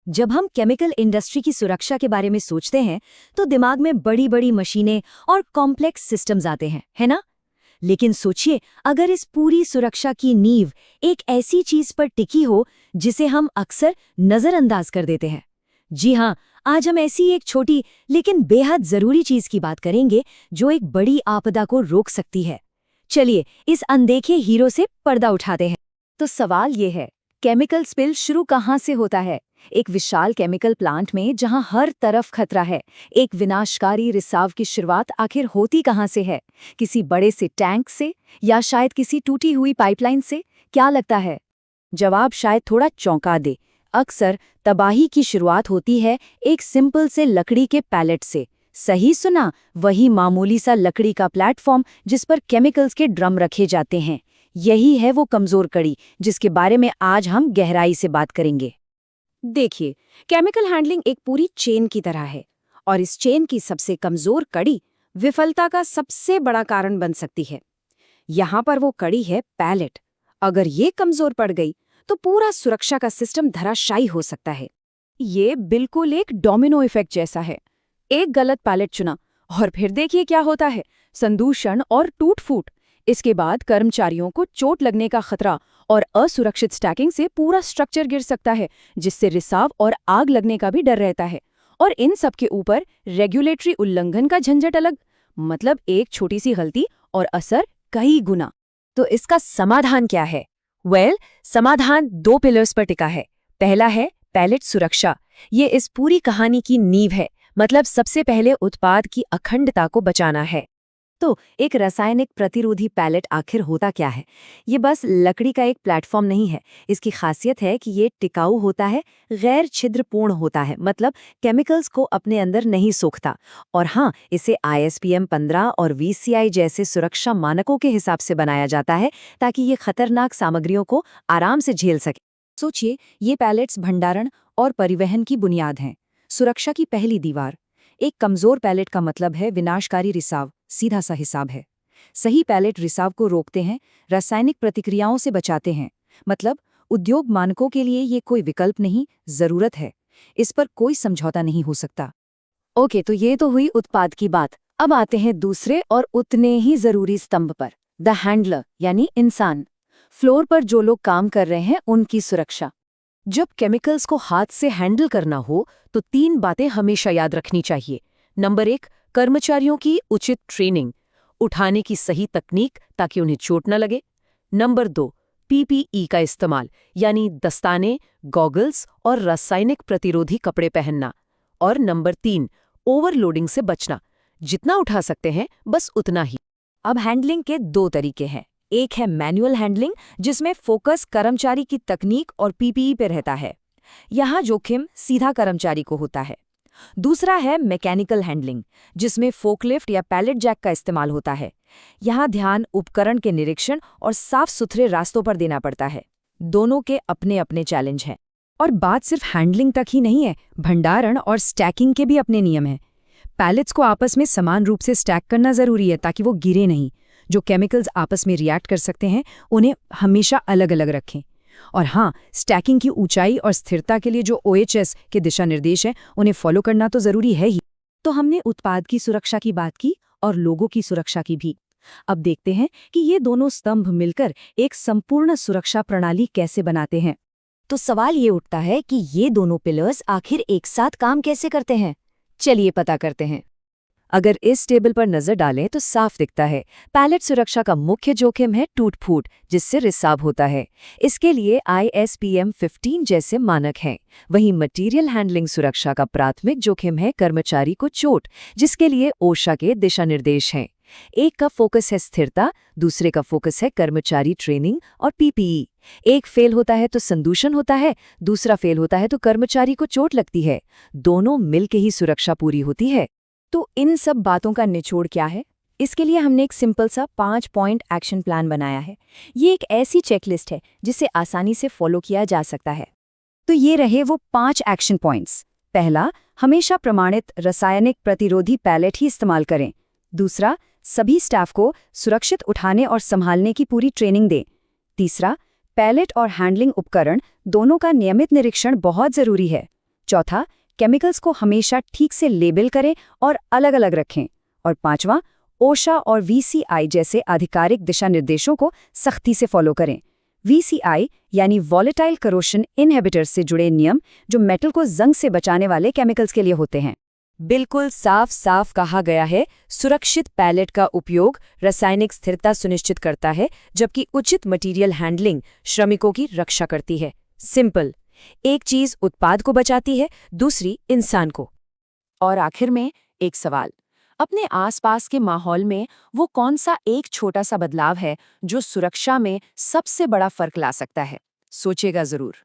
जब हम chemical industry की सुरक्षा के बारे में सोचते हैं तो दिमाग में बड़ी बड़ी मशीनें और कॉम्प्लेक्स सिस्टम्स आते हैं, है ना? लेकिन सोचिए, अगर इस पूरी सुरक्षा की नींव एक ऐसी चीज पर टिकी हो जिसे हम अक्सर नजरअंदाज कर देते हैं। जी हाँ, आज हम ऐसी एक छोटी लेकिन बेहद जरूरी चीज की बात करेंगे जो एक बड़ी आपदा को रोक सकती है। चलिए इस अनदेखे हीरो से पर्दा उठाते हैं। तो सवाल ये है, केमिकल स्पिल शुरू कहाँ से होता है? एक विशाल केमिकल प्लांट में जहां हर तरफ खतरा है, एक विनाशकारी रिसाव की शुरुआत आखिर होती कहाँ से है? किसी बड़े से टैंक से या शायद किसी टूटी हुई पाइपलाइन से? क्या लगता है? जवाब शायद थोड़ा चौंका दे। अक्सर तबाही की शुरुआत होती है एक सिंपल से लकड़ी के पैलेट से। सही सुना, वही मामूली सा लकड़ी का प्लेटफॉर्म जिस पर केमिकल्स के ड्रम रखे जाते हैं। यही है वो कमजोर कड़ी जिसके बारे में आज हम गहराई से बात करेंगे। देखिए, केमिकल हैंडलिंग एक पूरी चेन की तरह है और इस चेन की सबसे कमजोर कड़ी विफलता का सबसे बड़ा कारण बन सकती है। यहाँ पर वो कड़ी है पैलेट। अगर ये कमजोर पड़ गई तो पूरा सुरक्षा का सिस्टम धराशायी हो सकता है। ये बिल्कुल एक डोमिनो इफेक्ट जैसा है। एक गलत पैलेट चुना और फिर देखिए क्या होता है, संदूषण और टूट-फूट। इसके बाद कर्मचारियों को चोट लगने का खतरा और असुरक्षित स्टैकिंग से पूरा स्ट्रक्चर गिर सकता है, जिससे रिसाव और आग लगने का भी डर रहता है। और इन सब के ऊपर रेगुलेटरी उल्लंघन का झंझट अलग, मतलब एक छोटी सी गलती और असर कई गुना। तो इसका समाधान क्या है? समाधान 2 पिलर्स पर टिका है। पहला है पैलेट सुरक्षा। ये इस पूरी कहानी की नींव है। मतलब सबसे पहले उत्पाद की अखंडता को बचाना है। तो एक रासायनिक प्रतिरोधी पैलेट आखिर होता क्या है? ये बस लकड़ी का एक प्लेटफॉर्म नहीं है। इसकी खासियत है कि ये टिकाऊ होता है, गैर छिद्रपूर्ण होता है, मतलब केमिकल्स को अपने अंदर नहीं सोखता। और हाँ, इसे ISPM 15 और VCI जैसे सुरक्षा मानकों के हिसाब से बनाया जाता है ताकि ये खतरनाक सामग्रियों को आराम से झेल सके। सोचिए, ये पैलेट्स भंडारण और परिवहन की बुनियाद हैं। सुरक्षा की पहली दीवार। एक कमजोर पैलेट का मतलब है विनाशकारी रिसाव, सीधा सा हिसाब है। सही पैलेट रिसाव को रोकते हैं, रासायनिक प्रतिक्रियाओं से बचाते हैं। मतलब उद्योग मानकों के लिए ये कोई विकल्प नहीं, जरूरत है। इस पर कोई समझौता नहीं हो सकता। ओके, तो ये तो हुई उत्पाद की बात। अब आते हैं दूसरे और उतने ही जरूरी स्तंभ पर, द हैंडलर यानी इंसान। फ्लोर पर जो लोग काम कर रहे हैं उनकी सुरक्षा। जब केमिकल्स को हाथ से हैंडल करना हो तो 3 बातें हमेशा याद रखनी चाहिए। नंबर 1, कर्मचारियों की उचित ट्रेनिंग, उठाने की सही तकनीक ताकि उन्हें चोट न लगे। नंबर 2, PPE का इस्तेमाल, यानी दस्ताने, गॉगल्स और रासायनिक प्रतिरोधी कपड़े पहनना। और नंबर 3, ओवरलोडिंग से बचना, जितना उठा सकते हैं बस उतना ही। अब हैंडलिंग के 2 तरीके हैं। एक है मैनुअल हैंडलिंग, जिसमें फोकस कर्मचारी की तकनीक और PPE पे रहता है। यहाँ जोखिम सीधा कर्मचारी को होता है। दूसरा है मैकेनिकल हैंडलिंग, जिसमें फोकलिफ्ट या पैलेट जैक का इस्तेमाल होता है। यहाँ ध्यान उपकरण के निरीक्षण और साफ सुथरे रास्तों पर देना पड़ता है। दोनों के अपने अपने चैलेंज हैं। और बात सिर्फ हैंडलिंग तक ही नहीं है, भंडारण और स्टैकिंग के भी अपने नियम हैं। पैलेट्स को आपस में समान रूप से स्टैक करना जरूरी है ताकि वो गिरे नहीं। जो केमिकल्स आपस में रिएक्ट कर सकते हैं उन्हें हमेशा अलग अलग रखें। और हाँ, स्टैकिंग की ऊंचाई और स्थिरता के लिए जो OHS के दिशा निर्देश हैं उन्हें फॉलो करना तो जरूरी है ही। तो हमने उत्पाद की सुरक्षा की बात की और लोगों की सुरक्षा की भी। अब देखते हैं कि ये दोनों स्तंभ मिलकर एक संपूर्ण सुरक्षा प्रणाली कैसे बनाते हैं। तो सवाल ये उठता है कि ये दोनों पिलर्स आखिर एक साथ काम कैसे करते हैं? चलिए पता करते हैं। अगर इस टेबल पर नजर डालें तो साफ दिखता है, पैलेट सुरक्षा का मुख्य जोखिम है टूट-फूट, जिससे रिसाव होता है। इसके लिए ISPM 15 जैसे मानक हैं। वहीं मटेरियल हैंडलिंग सुरक्षा का प्राथमिक जोखिम है कर्मचारी को चोट, जिसके लिए OSHA के दिशा निर्देश हैं। एक का फोकस है स्थिरता, दूसरे का फोकस है कर्मचारी ट्रेनिंग और PPE। एक फेल होता है तो संदूषण होता है, दूसरा फेल होता है तो कर्मचारी को चोट लगती है। दोनों मिलके ही सुरक्षा पूरी होती है। तो इन सब बातों का निचोड़ क्या है? इसके लिए हमने एक सिंपल सा 5 पॉइंट एक्शन प्लान बनाया है। ये एक ऐसी चेकलिस्ट है जिसे आसानी से फॉलो किया जा सकता है। तो ये रहे वो 5 एक्शन पॉइंट्स। पहला, हमेशा प्रमाणित रासायनिक प्रतिरोधी पैलेट ही इस्तेमाल करें। दूसरा, सभी स्टाफ को सुरक्षित उठाने और संभालने की पूरी ट्रेनिंग दें। तीसरा, पैलेट और हैंडलिंग उपकरण दोनों का नियमित निरीक्षण बहुत जरूरी है। चौथा, केमिकल्स को हमेशा ठीक से लेबल करें और अलग-अलग रखें। और पांचवा, ओशा और VCI जैसे आधिकारिक दिशा निर्देशों को सख्ती से फॉलो करें। VCI यानी वॉलेटाइल करोशन इनहिबिटर से जुड़े नियम जो मेटल को जंग से बचाने वाले केमिकल्स के लिए होते हैं। बिल्कुल साफ साफ कहा गया है, सुरक्षित पैलेट का उपयोग रासायनिक स्थिरता सुनिश्चित करता है, जबकि उचित मटेरियल हैंडलिंग श्रमिकों की रक्षा करती है। सिंपल, एक चीज उत्पाद को बचाती है, दूसरी इंसान को। और आखिर में एक सवाल, अपने आसपास के माहौल में वो कौन सा एक छोटा सा बदलाव है जो सुरक्षा में सबसे बड़ा फर्क ला सकता है? सोचेगा जरूर।